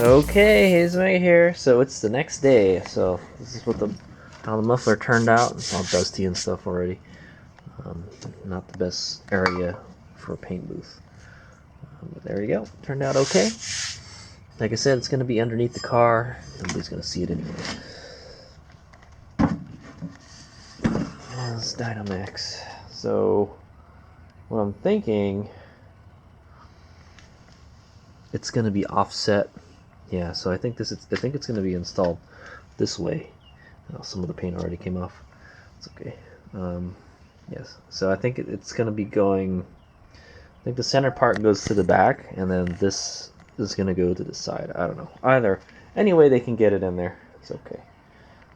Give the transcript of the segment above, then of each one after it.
Okay, here's me here. So it's the next day. So this is what how the muffler turned out. It's all dusty and stuff already. Not the best area for a paint booth. But there you go. Turned out okay. Like I said, it's going to be underneath the car. Nobody's going to see it anyway. It's Dynamax. So what I'm thinking, it's going to be offset. Yeah, so I think it's going to be installed this way. Some of the paint already came off. It's okay. Yes. So I think it's going to be going. I think the center part goes to the back, and then this is going to go to the side. I don't know. Either. Anyway, they can get it in there. It's okay.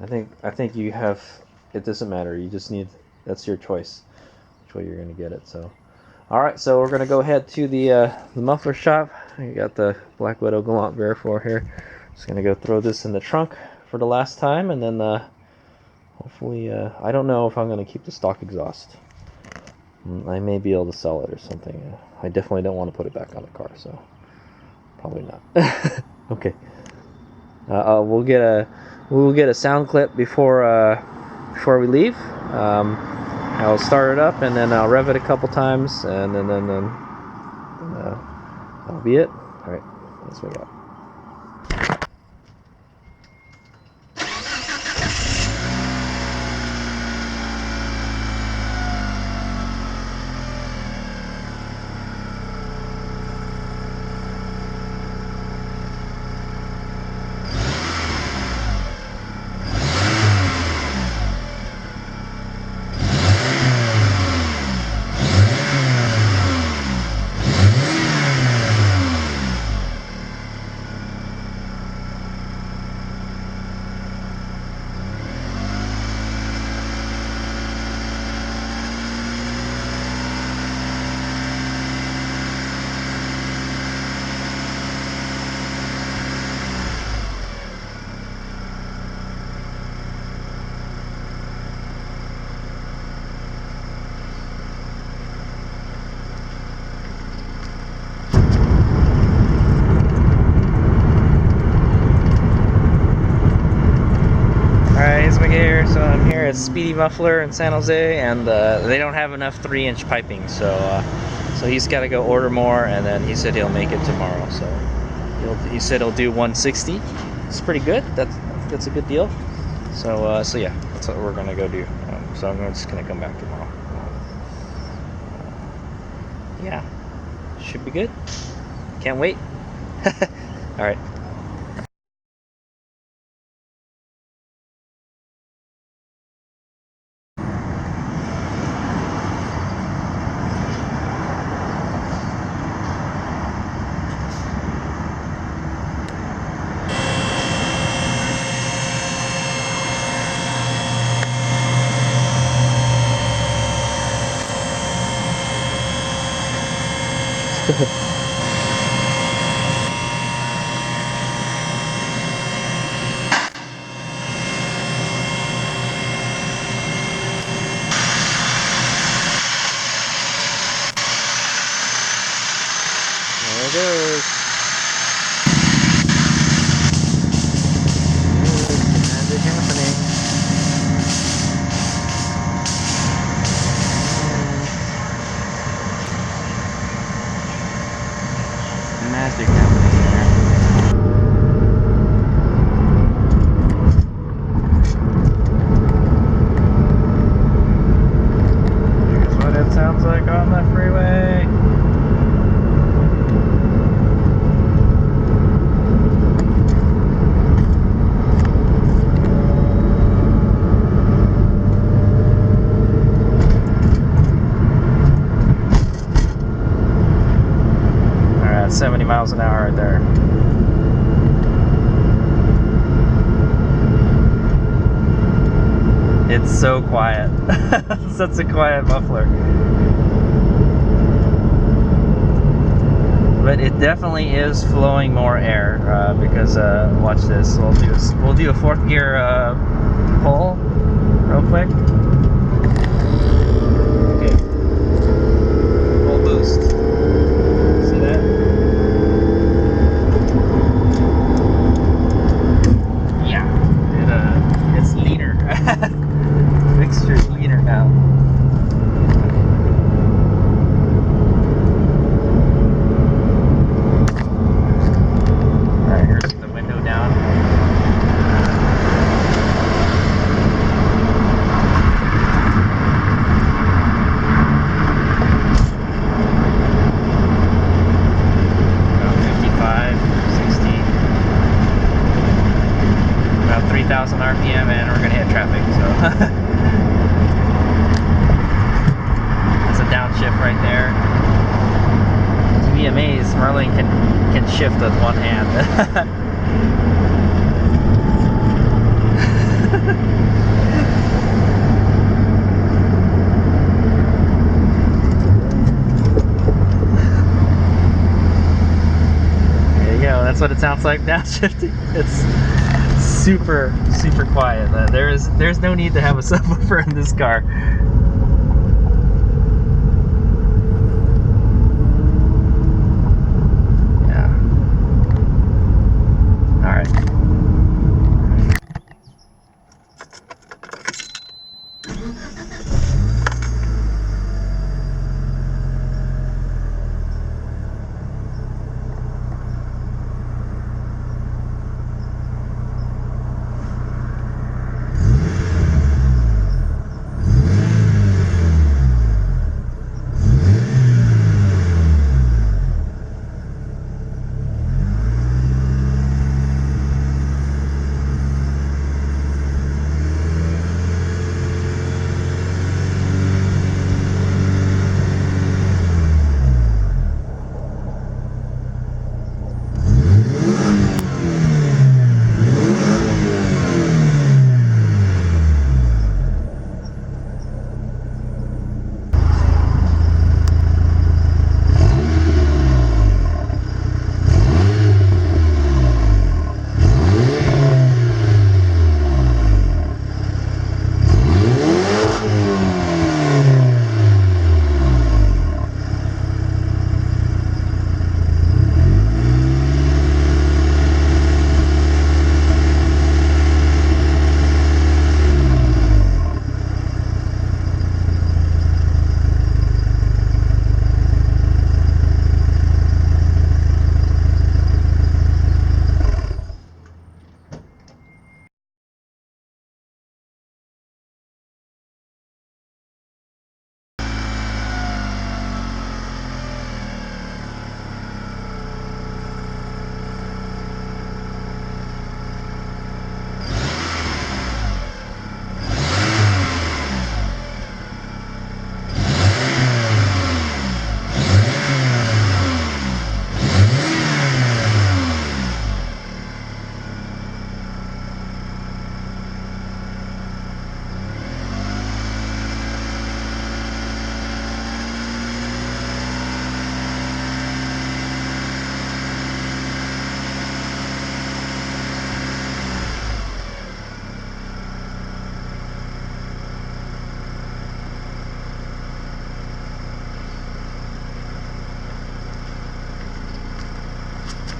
I think you have. It doesn't matter. You just need. That's your choice. Which way you're going to get it. So. All right. So we're going to go ahead to the muffler shop. I got the Black Widow Galant VR4 here. Just going to go throw this in the trunk for the last time, and then hopefully, I don't know if I'm going to keep the stock exhaust. I may be able to sell it or something. I definitely don't want to put it back on the car, so probably not. Okay. We'll get a sound clip before we leave. I'll start it up, and then I'll rev it a couple times, and then that'll be it. All right, that's what we got. So I'm here at Speedy Muffler in San Jose, and they don't have enough 3-inch piping, so he's got to go order more, and then he said he'll make it tomorrow. So he said he'll do 160. It's pretty good. That's a good deal. So yeah, that's what we're gonna go do. So I'm just gonna come back tomorrow. Yeah, should be good. Can't wait. All right. There it goes. Magic happening. Magic happening here. Here's what it sounds like on the freeway. Alright, 70 miles an hour right there. It's so quiet. Such a quiet muffler. But it definitely is flowing more air because watch this. We'll do a 4th gear pull real quick. Okay. Full boost. See that? Merlin can shift with one hand. That's what it sounds like now shifting. It's super quiet. There's no need to have a subwoofer in this car. Yeah. All right.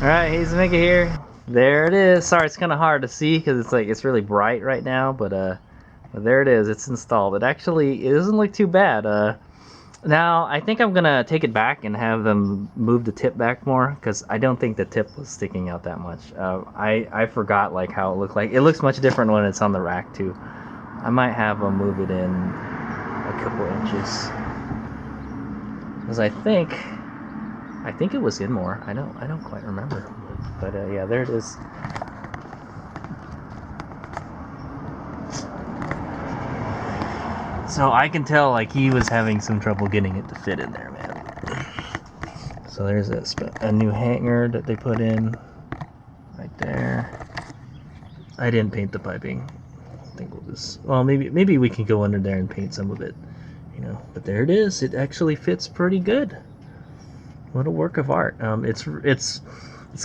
Alright, he's Mika here. There it is. Sorry, it's kind of hard to see because it's really bright right now, but there it is. It's installed. It doesn't look too bad. Now I think I'm gonna take it back and have them move the tip back more because I don't think the tip was sticking out that much. I forgot like how it looked like. It looks much different when it's on the rack too. I might have them move it in a couple inches because I think it was in more. I don't quite remember, but yeah, there it is. So I can tell like he was having some trouble getting it to fit in there, man. So there's a new hanger that they put in right there. I didn't paint the piping. I think we'll just, well, maybe we can go under there and paint some of it, you know. But there it is. It actually fits pretty good. What a work of art. It's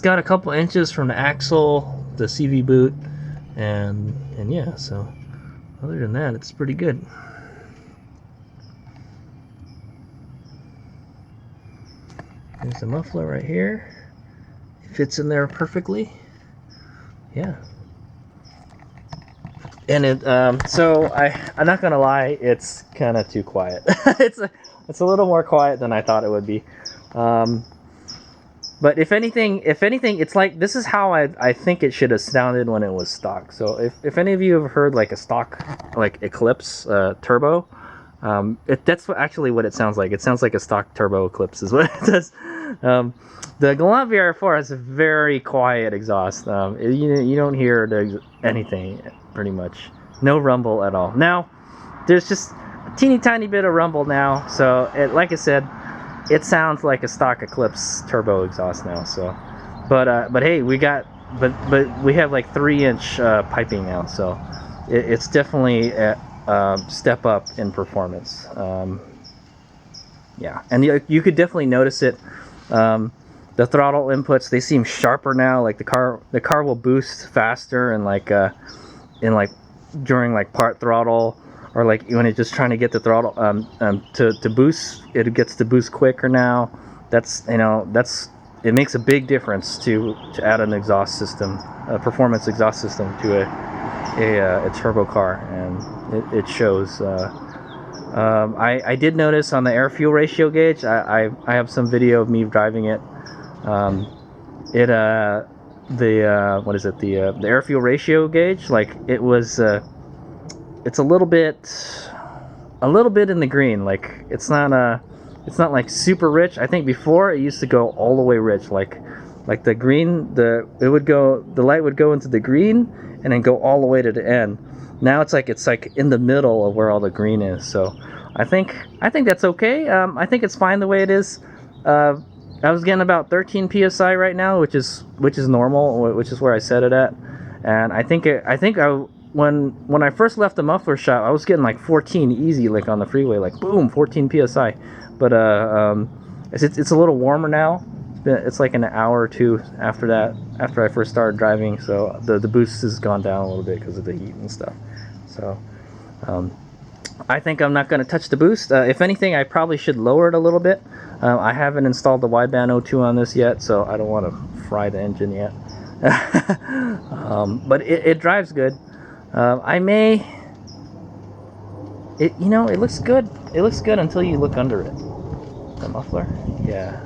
got a couple inches from the axle, the CV boot, and yeah, so other than that, it's pretty good. There's the muffler right here. It fits in there perfectly. Yeah. And so I'm not gonna lie, it's kind of too quiet. it's a little more quiet than I thought it would be. But if anything, it's like, this is how I think it should have sounded when it was stock. So if any of you have heard like a stock, like Eclipse turbo, that's actually what it sounds like. It sounds like a stock turbo Eclipse is what it does. The Galant VR4 has a very quiet exhaust. You don't hear anything, pretty much. No rumble at all. Now, there's just a teeny tiny bit of rumble now. So, like I said, it sounds like a stock Eclipse turbo exhaust now. So, but hey, we have like 3-inch piping now, so it's definitely a step up in performance. Yeah, and you could definitely notice it. The throttle inputs, they seem sharper now. Like the car will boost faster, and like during like part throttle, or like when it's just trying to get the throttle to boost, it gets to boost quicker now. It makes a big difference to add an exhaust system, a performance exhaust system to a turbo car, and it shows. I did notice on the air fuel ratio gauge. I have some video of me driving it. What is it? The air fuel ratio gauge. Like it was. It's a little bit in the green. Like it's not like super rich. I think before it used to go all the way rich. Like the green. The light would go into the green and then go all the way to the end. Now it's like in the middle of where all the green is. So I think that's okay. I think it's fine the way it is. I was getting about 13 psi right now, which is normal, which is where I set it at. And when I first left the muffler shop, I was getting like 14 easy, like on the freeway, like boom, 14 psi. But it's a little warmer now. It's like an hour or two after I first started driving, so the boost has gone down a little bit because of the heat and stuff. So I think I'm not going to touch the boost. If anything, I probably should lower it a little bit. I haven't installed the wideband O2 on this yet, so I don't want to fry the engine yet. But it drives good. It looks good. It looks good until you look under it. The muffler, yeah.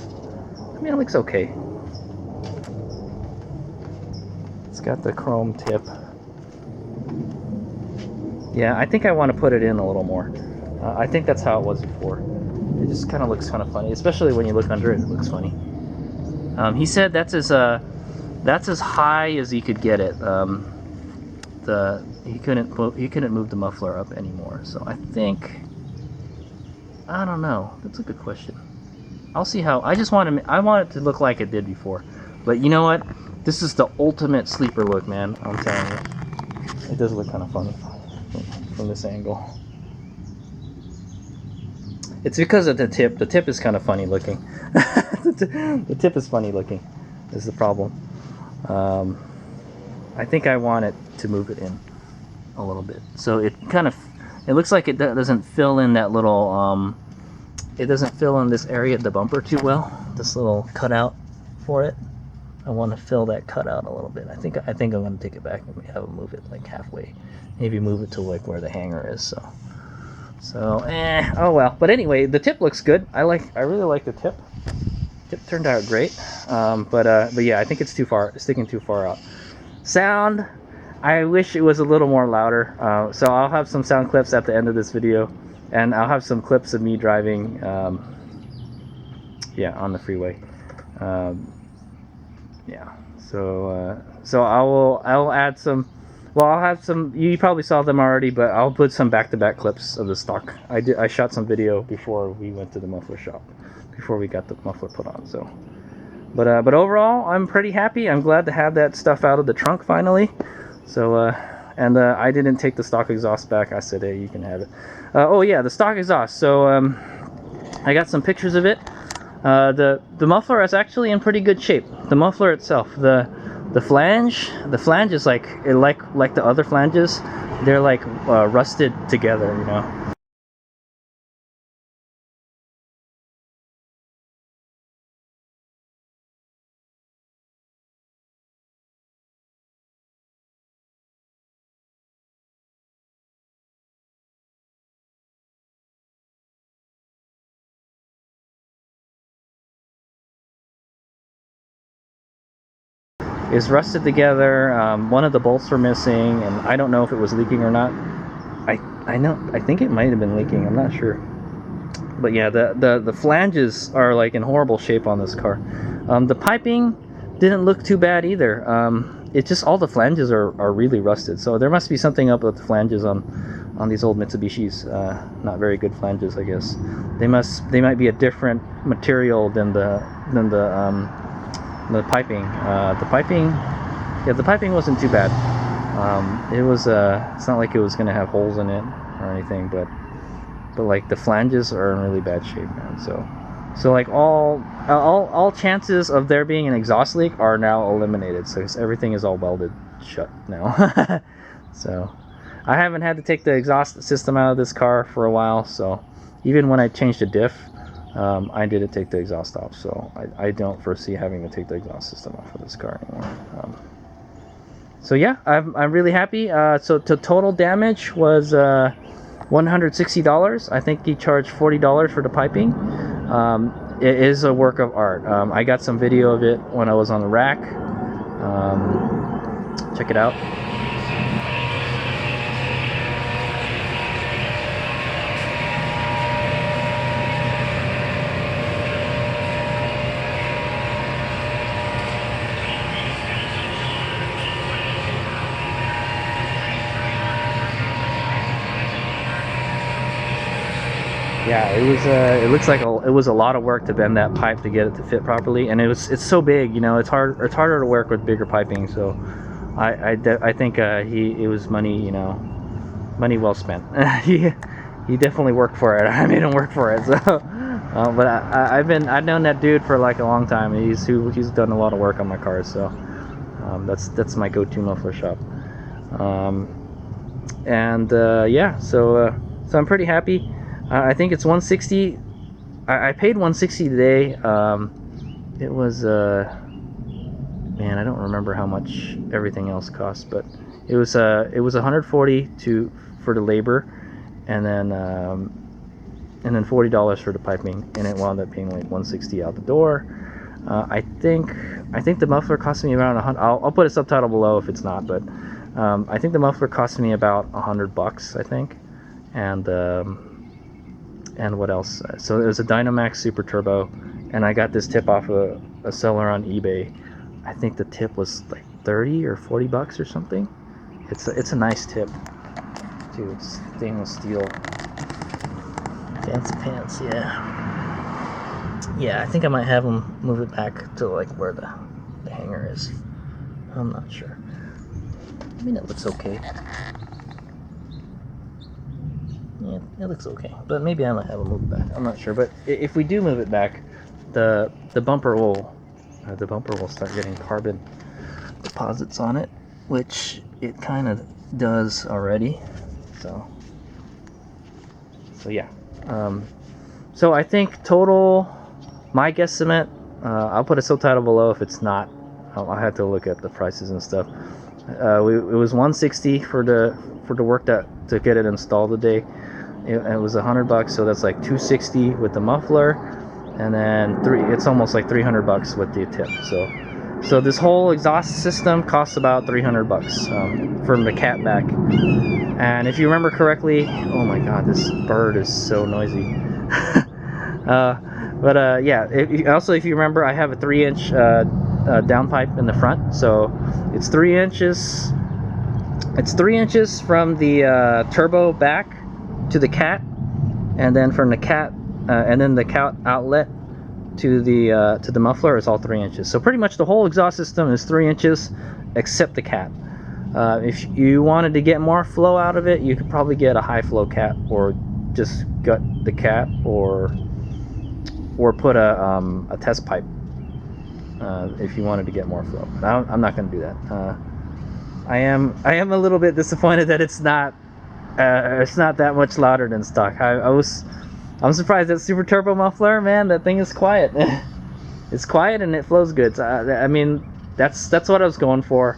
I mean, it looks okay. It's got the chrome tip. Yeah, I think I want to put it in a little more. I think that's how it was before. It just kind of looks kind of funny, especially when you look under it. It looks funny. He said that's as high as he could get it. He couldn't move the muffler up anymore. So I don't know. That's a good question. I'll see how. I want it to look like it did before. But you know what? This is the ultimate sleeper look, man. I'm telling you. It does look kind of funny from this angle. It's because of the tip. The tip is kind of funny looking. The tip is funny looking, is the problem. I think I want it to move it in a little bit. So it looks like it doesn't fill in that little, it doesn't fill in this area of the bumper too well. This little cutout for it. I want to fill that cutout a little bit. I think I'm going to take it back and have it move it like halfway. Maybe move it to like where the hanger is. Oh well. But anyway, the tip looks good. I really like the tip. Tip turned out great. But yeah, I think it's sticking too far out. Sound, I wish it was a little more louder. So I'll have some sound clips at the end of this video, and I'll have some clips of me driving, yeah, on the freeway. Yeah. So I will add some. Well, I'll have some. You probably saw them already, but I'll put some back-to-back clips of the stock. I shot some video before we went to the muffler shop, before we got the muffler put on. So, but overall, I'm pretty happy. I'm glad to have that stuff out of the trunk finally. So, and I didn't take the stock exhaust back. I said, hey, you can have it. Oh yeah, the stock exhaust. So I got some pictures of it. The muffler is actually in pretty good shape. The muffler itself, the flange is like the other flanges, they're like rusted together, you know. Is rusted together. One of the bolts were missing, and I don't know if it was leaking or not. I think it might have been leaking. I'm not sure. But yeah, the flanges are like in horrible shape on this car. The piping didn't look too bad either. It's just all the flanges are really rusted. So there must be something up with the flanges on on these old Mitsubishis. Not very good flanges, I guess. They might be a different material than the piping. The piping wasn't too bad. It's not like it was gonna have holes in it or anything, but like the flanges are in really bad shape, man. So like all chances of there being an exhaust leak are now eliminated. So everything is all welded shut now. So I haven't had to take the exhaust system out of this car for a while. So even when I changed the diff, I didn't take the exhaust off. So I don't foresee having to take the exhaust system off of this car anymore. So yeah, I'm really happy. So the total damage was $160. I think he charged $40 for the piping. It is a work of art. I got some video of it when I was on the rack. Check it out. Yeah, it looks like it was a lot of work to bend that pipe to get it to fit properly, and it's so big, you know, it's harder to work with bigger piping. So I think it was money, you know, money well spent. he definitely worked for it. I made him work for it. So but I've known that dude for like a long time. He's done a lot of work on my cars. So that's my go-to muffler shop. Yeah, so I'm pretty happy. I think it's 160. I paid 160 today. It was man, I don't remember how much everything else cost, but it was 140 for the labor, and then $40 for the piping, and it wound up being like 160 out the door. I think the muffler cost me around 100. I'll put a subtitle below if it's not, but I think the muffler cost me about $100, I think, and what else? So it was a Dynamax Super Turbo, and I got this tip off a seller on eBay. I think the tip was like 30 or 40 bucks or something. It's a nice tip too. It's stainless steel. Fancy pants, yeah. I think I might have them move it back to like where the hanger is. I'm not sure. I mean, it looks okay. Yeah, it looks okay, but maybe I might have it move it back. I'm not sure, but if we do move it back, the bumper will start getting carbon deposits on it, which it kind of does already. So yeah. So I think total, my guesstimate, I'll put a subtitle below if it's not. I'll have to look at the prices and stuff. It was 160 for the work to get it installed today. It was $100, so that's like 260 with the muffler, and then it's almost like $300 with the tip. So this whole exhaust system costs about $300 from the Catback. And if you remember correctly, oh my god, this bird is so noisy. Yeah. Also, if you remember, I have a 3-inch downpipe in the front, so it's 3 inches. It's 3 inches from the turbo back to the cat, and then from the cat, and then the cat outlet to the muffler is all 3 inches. So pretty much the whole exhaust system is 3 inches, except the cat. If you wanted to get more flow out of it, you could probably get a high flow cat, or just gut the cat, or put a test pipe if you wanted to get more flow. I'm not going to do that. I am a little bit disappointed that it's not that much louder than stock. I'm surprised that Super Turbo muffler, man, that thing is quiet. It's quiet and it flows good. So, I mean, that's what I was going for.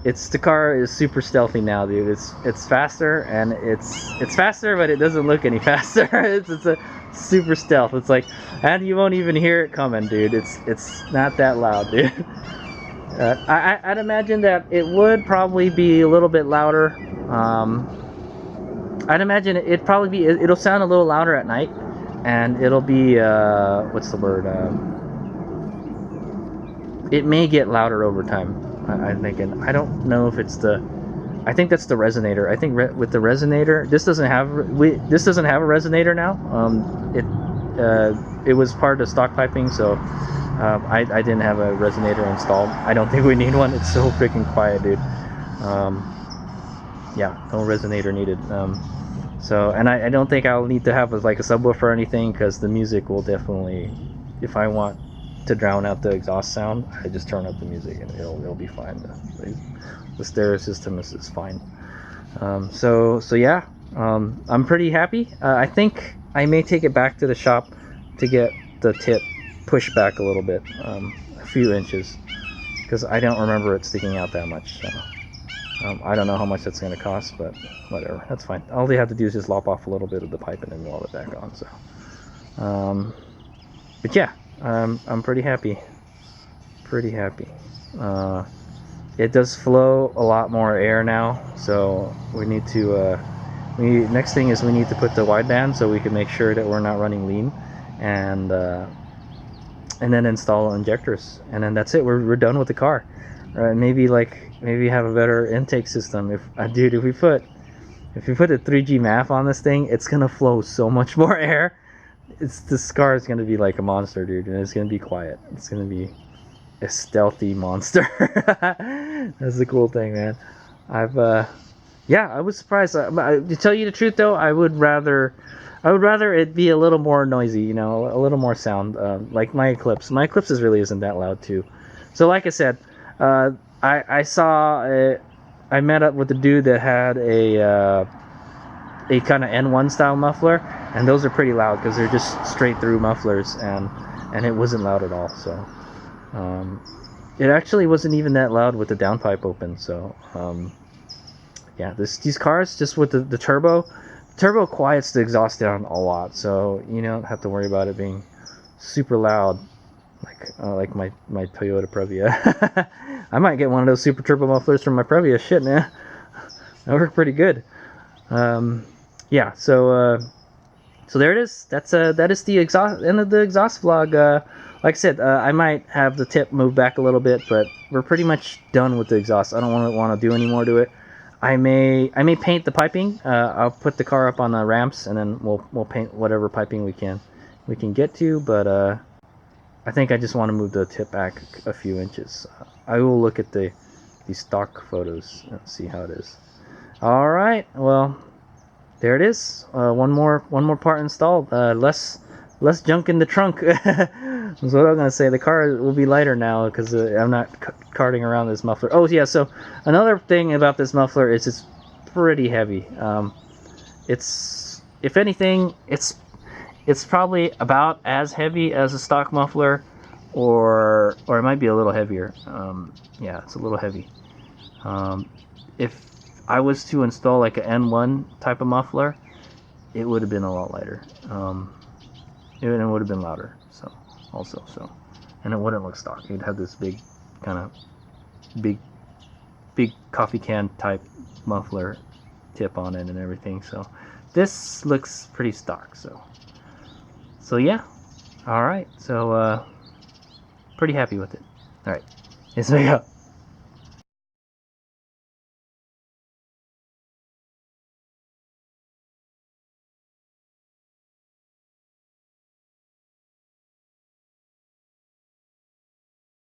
The car is super stealthy now, dude. It's faster, and it's faster, but it doesn't look any faster. it's a super stealth. It's like, and you won't even hear it coming, dude. It's not that loud, dude. I'd imagine that it would probably be a little bit louder. I'd imagine it'll sound a little louder at night, and it'll be what's the word? It may get louder over time. I'm thinking. I don't know if it's the I think that's the resonator. I think with the resonator, this doesn't have a resonator now. It was part of stock piping, so I didn't have a resonator installed. I don't think we need one. It's so freaking quiet, dude. Yeah, no resonator needed. So, and I don't think I'll need to have like a subwoofer or anything, because the music will definitely, if I want to drown out the exhaust sound, I just turn up the music and it'll be fine. The stereo system is fine. So yeah, I'm pretty happy. I think I may take it back to the shop to get the tip pushed back a little bit, a few inches, because I don't remember it sticking out that much. So, I don't know how much that's going to cost, but whatever, that's fine. All they have to do is just lop off a little bit of the pipe and then weld it back on. So, but yeah, I'm pretty happy. It does flow a lot more air now, so we need to. Next thing is we need to put the wideband so we can make sure that we're not running lean, and then install injectors, and then that's it. We're done with the car. Maybe have a better intake system. Dude, if we put a 3G MAF on this thing, it's gonna flow so much more air. This car is gonna be like a monster, dude, and it's gonna be quiet. It's gonna be a stealthy monster. That's the cool thing, man. I was surprised. To tell you the truth, though, I would rather it be a little more noisy, you know, a little more sound, like my Eclipse. My Eclipse really isn't that loud too. So like I said, I met up with a dude that had a kind of N1 style muffler, and those are pretty loud because they're just straight through mufflers, and it wasn't loud at all. So it actually wasn't even that loud with the downpipe open. So yeah, these cars, just with the turbo quiets the exhaust down a lot, so you don't have to worry about it being super loud like my Toyota Previa. I might get one of those super turbo mufflers from my Previa. Shit, man, that worked pretty good. Yeah, so there it is. That is the end of the exhaust vlog. Like I said, I might have the tip move back a little bit, but we're pretty much done with the exhaust. I don't want to do any more to it. I may paint the piping. I'll put the car up on the ramps, and then we'll paint whatever piping we can get to. But I think I just want to move the tip back a few inches. I will look at the stock photos and see how it is. All right, well, there it is. One more part installed. Less junk in the trunk. That's what I'm gonna say. The car will be lighter now because I'm not carting around this muffler. Oh yeah, so another thing about this muffler is it's pretty heavy. If anything, it's probably about as heavy as a stock muffler, or it might be a little heavier. Yeah, it's a little heavy. If I was to install like an N1 type of muffler, it would have been a lot lighter. It would have been louder. So, and it wouldn't look stock. You'd have this big coffee can type muffler tip on it and everything. So this looks pretty stock. So yeah. All right. So pretty happy with it. All right. Let's make up.